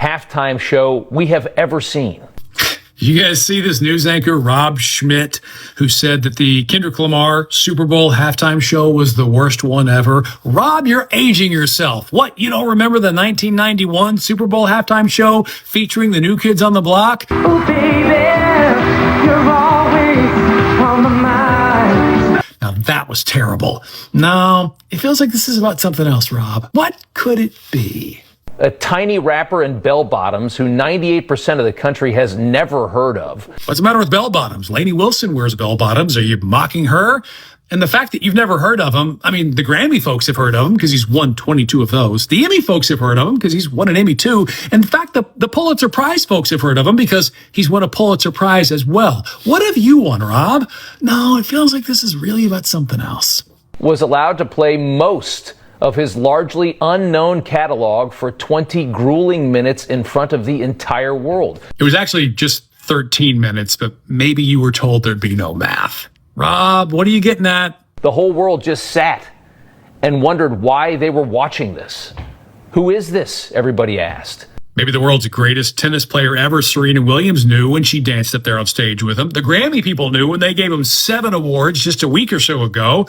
halftime show we have ever seen. You guys see this news anchor, Rob Schmidt, who said that the Kendrick Lamar Super Bowl halftime show was the worst one ever? Rob, you're aging yourself. What, you don't remember the 1991 Super Bowl halftime show featuring the New Kids on the Block? Oh, baby, you're always on my mind. Now, that was terrible. No, it feels like this is about something else, Rob. What could it be? A tiny rapper in bell bottoms who 98% of the country has never heard of. What's the matter with bell bottoms? Lainey Wilson wears bell bottoms. Are you mocking her? And the fact that you've never heard of him, I mean, the Grammy folks have heard of him because he's won 22 of those. The Emmy folks have heard of him because he's won an Emmy too. And in fact, the Pulitzer Prize folks have heard of him because he's won a Pulitzer Prize as well. What have you won, Rob? No, it feels like this is really about something else. Was allowed to play most of his largely unknown catalog for 20 grueling minutes in front of the entire world. It was actually just 13 minutes, but maybe you were told there'd be no math. Rob, what are you getting at? The whole world just sat and wondered why they were watching this. Who is this? Everybody asked. Maybe the world's greatest tennis player ever, Serena Williams, knew when she danced up there on stage with him. The Grammy people knew when they gave him 7 awards just a week or so ago.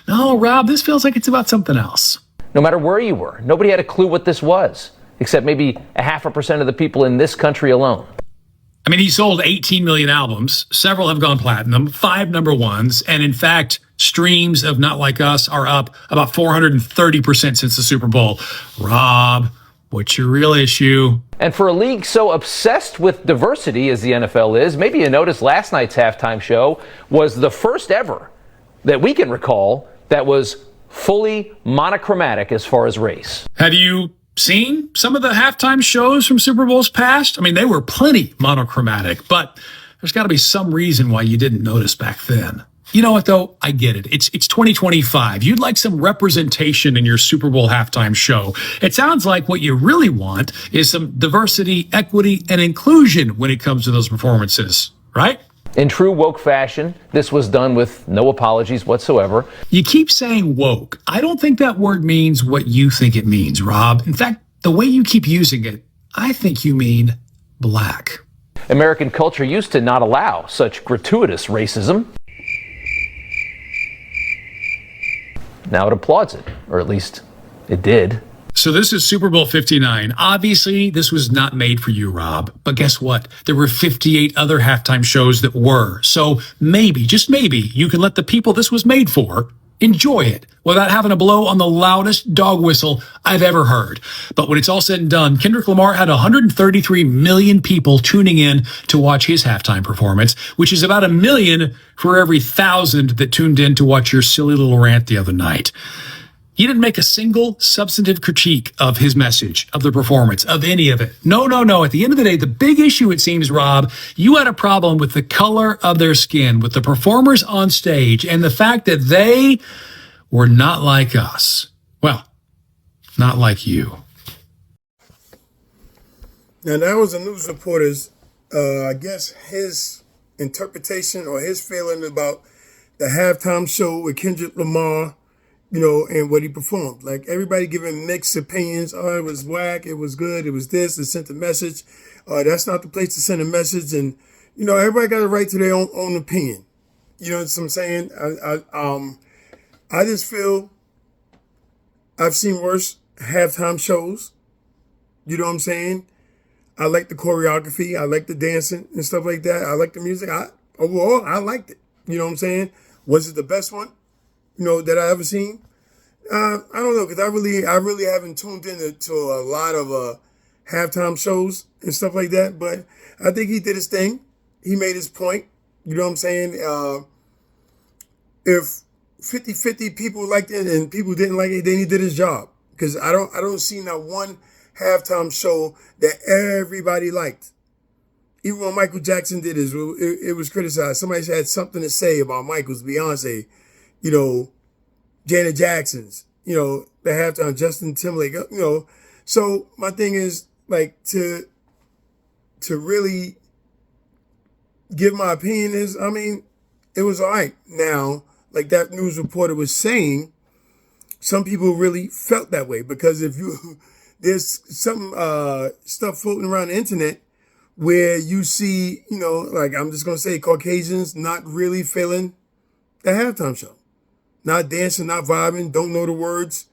No, Rob, this feels like it's about something else. No matter where you were, nobody had a clue what this was, except maybe 0.5% of the people in this country alone. I mean, he sold 18 million albums. Several have gone platinum, 5 number ones. And in fact, streams of Not Like Us are up about 430% since the Super Bowl. Rob, what's your real issue? And for a league so obsessed with diversity as the NFL is, maybe you noticed last night's halftime show was the first ever that we can recall that was fully monochromatic as far as race. Have you seen some of the halftime shows from Super Bowls past? I mean, they were plenty monochromatic, but there's got to be some reason why you didn't notice back then. You know what, though? I get it. It's 2025. You'd like some representation in your Super Bowl halftime show. It sounds like what you really want is some diversity, equity, and inclusion when it comes to those performances, right? In true woke fashion, this was done with no apologies whatsoever. You keep saying woke. I don't think that word means what you think it means, Rob. In fact, the way you keep using it, I think you mean black. American culture used to not allow such gratuitous racism. Now it applauds it, or at least it did. So this is Super Bowl 59. Obviously, this was not made for you, Rob. But guess what? There were 58 other halftime shows that were. So maybe, just maybe, you can let the people this was made for enjoy it without having to blow on the loudest dog whistle I've ever heard. But when it's all said and done, Kendrick Lamar had 133 million people tuning in to watch his halftime performance, which is about 1 million for every 1,000 that tuned in to watch your silly little rant the other night. He didn't make a single substantive critique of his message, of the performance, of any of it. No. At the end of the day, the big issue, it seems, Rob, you had a problem with the color of their skin, with the performers on stage, and the fact that they were not like us. Well, not like you. Now, that was a news reporter's, I guess, his interpretation or his feeling about the halftime show with Kendrick Lamar, you know, and what he performed. Like, everybody giving mixed opinions. Oh, it was whack. It was good. It was this. It sent a message. That's not the place to send a message. And, you know, everybody got a right to their own opinion. You know what I'm saying? I just feel I've seen worse halftime shows. You know what I'm saying? I like the choreography. I like the dancing and stuff like that. I like the music. Overall, I liked it. You know what I'm saying? Was it the best one, you know, that I ever seen? I don't know, because I really haven't tuned into a lot of halftime shows and stuff like that. But I think he did his thing. He made his point. You know what I'm saying? If 50-50 people liked it and people didn't like it, then he did his job. Because I don't see not one halftime show that everybody liked. Even when Michael Jackson did his, it was criticized. Somebody had something to say about Michael's, Beyonce, you know, Janet Jackson's, you know, the halftime, Justin Timberlake, you know. So my thing is, like, to really give my opinion is, I mean, it was all right. Now, like that news reporter was saying, some people really felt that way, because if you there's some stuff floating around the internet where you see, like I'm just gonna say, Caucasians not really feeling the halftime show, not dancing, not vibing, don't know the words.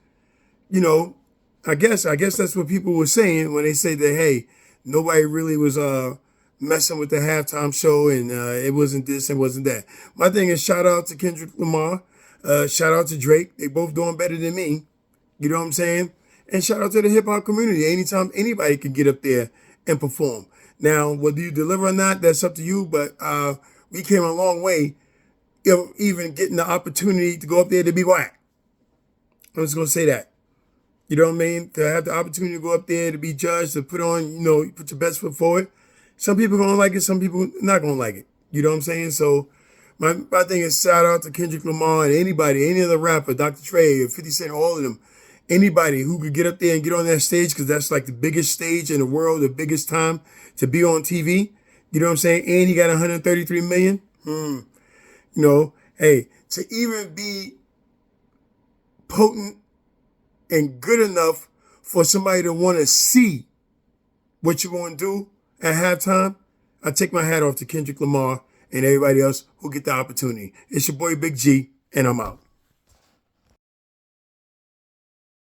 I guess that's what people were saying when they say that, hey, nobody really was messing with the halftime show, and it wasn't this and wasn't that. My thing is, shout out to Kendrick Lamar, shout out to Drake. They both doing better than me. You know what I'm saying? And shout out to the hip hop community. Anytime anybody can get up there and perform. Now, whether you deliver or not, that's up to you. But we came a long way, even getting the opportunity to go up there to be black. I'm just gonna say that. You know what I mean? To have the opportunity to go up there to be judged, to put on, put your best foot forward. Some people gonna like it, some people not gonna like it. You know what I'm saying? So my thing is, shout out to Kendrick Lamar and anybody, any other rapper, Dr. Trey, or 50 Cent, all of them. Anybody who could get up there and get on that stage, because that's like the biggest stage in the world, the biggest time to be on TV. You know what I'm saying? And he got 133 million. Hey, to even be potent and good enough for somebody to want to see what you're going to do at halftime, I take my hat off to Kendrick Lamar and everybody else who get the opportunity. It's your boy Big G, and I'm out.